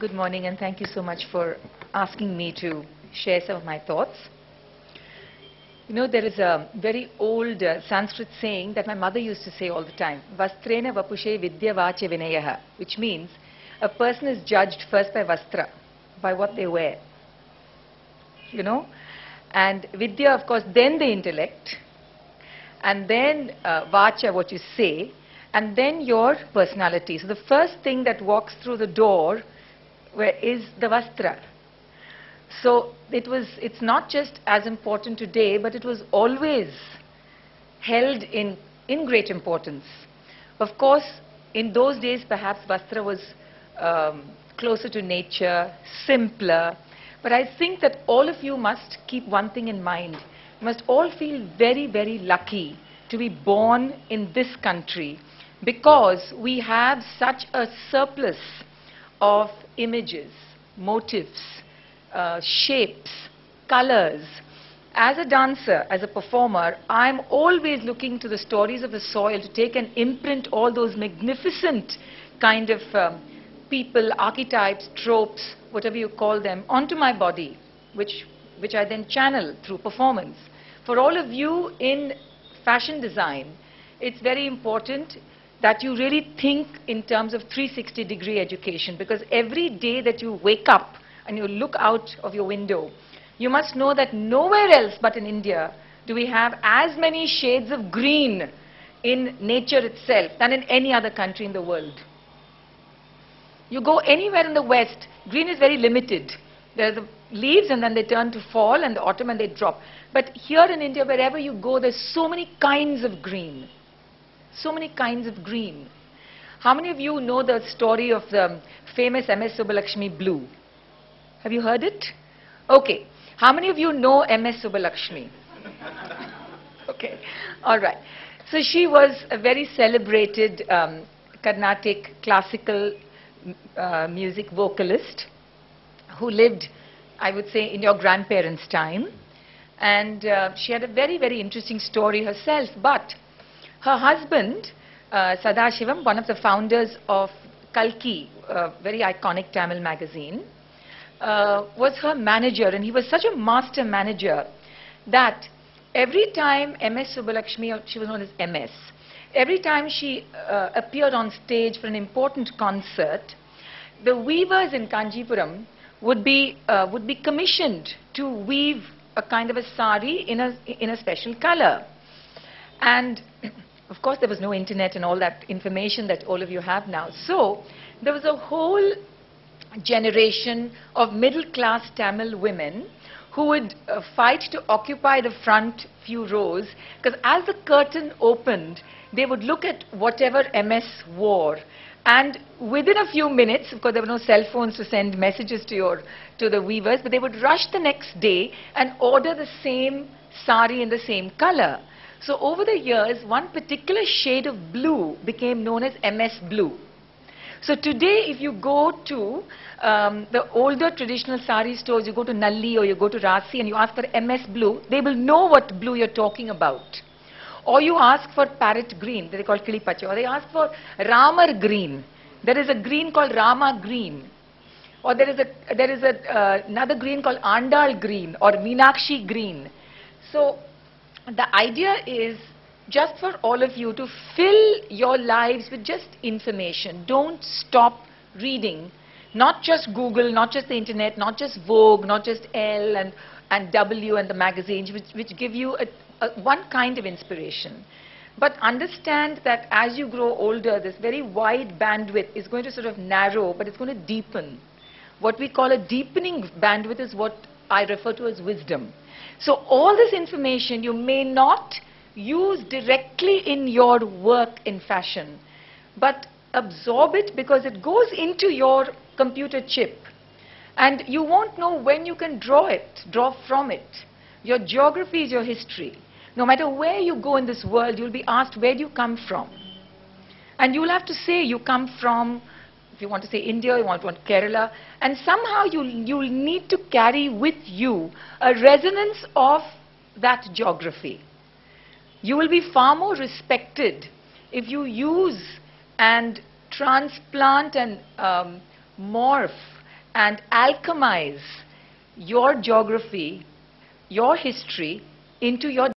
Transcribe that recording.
Good morning, and thank you so much for asking me to share some of my thoughts. You know, there is a very old Sanskrit saying that my mother used to say all the time, Vastrena vapushe vidya vache vinayaha, which means a person is judged first by vastra, by what they wear. You know? And vidya, of course, then the intellect, and then vacha, what you say, and then your personality. So the first thing that walks through the door is the vastra. So it's not just as important today, but it was always held in great importance. Of course, in those days, perhaps vastra was closer to nature, simpler. But I think that all of you must keep one thing in mind. You must all feel very, very lucky to be born in this country, because we have such a surplus of images, motifs, shapes, colors. As a dancer, as a performer, I'm always looking to the stories of the soil to take and imprint all those magnificent kind of people, archetypes, tropes, whatever you call them, onto my body, which I then channel through performance. For all of you in fashion design, it's very important that you really think in terms of 360-degree education, because every day that you wake up and you look out of your window, you must know that nowhere else but in India do we have as many shades of green in nature itself than in any other country in the world. You go anywhere in the West, green is very limited. There are the leaves and then they turn to fall, and the autumn and they drop. But here in India, wherever you go, there's so many kinds of green. So many kinds of green. How many of you know the story of the famous MS Subbulakshmi blue? Have you heard it? Okay. How many of you know MS Subbulakshmi? Okay. All right. So she was a very celebrated Carnatic classical music vocalist who lived, I would say, in your grandparents' time. And she had a very, very interesting story herself. But her husband, Sadashivam, one of the founders of Kalki, a very iconic Tamil magazine, was her manager, and he was such a master manager that every time MS Subbulakshmi, or she was known as MS, every time she appeared on stage for an important concert, the weavers in Kanjipuram would be commissioned to weave a kind of a sari in a special color. And of course, there was no internet and all that information that all of you have now. So there was a whole generation of middle-class Tamil women who would fight to occupy the front few rows, because as the curtain opened, they would look at whatever MS wore. And within a few minutes, of course, there were no cell phones to send messages to the weavers, but they would rush the next day and order the same sari in the same color. So over the years, one particular shade of blue became known as MS Blue. So today, if you go to the older traditional sari stores, you go to Nalli or you go to Rasi and you ask for MS Blue, they will know what blue you're talking about. Or you ask for parrot green, they call Kilipacha, or they ask for Ramar green. There is a green called Rama green. Or there is another green called Andal green or Meenakshi green. So the idea is just for all of you to fill your lives with just information. Don't stop reading. Not just Google, not just the internet, not just Vogue, not just Elle and W and the magazines, which give you one kind of inspiration. But understand that as you grow older, this very wide bandwidth is going to sort of narrow, but it's going to deepen. What we call a deepening bandwidth is what I refer to as wisdom. So all this information you may not use directly in your work in fashion, but absorb it because it goes into your computer chip. And you won't know when you can draw from it. Your geography is your history. No matter where you go in this world, you'll be asked, where do you come from? And you'll have to say you come from, if you want to say India, you want Kerala, and somehow you'll need to carry with you a resonance of that geography. You will be far more respected if you use and transplant and morph and alchemize your geography, your history into your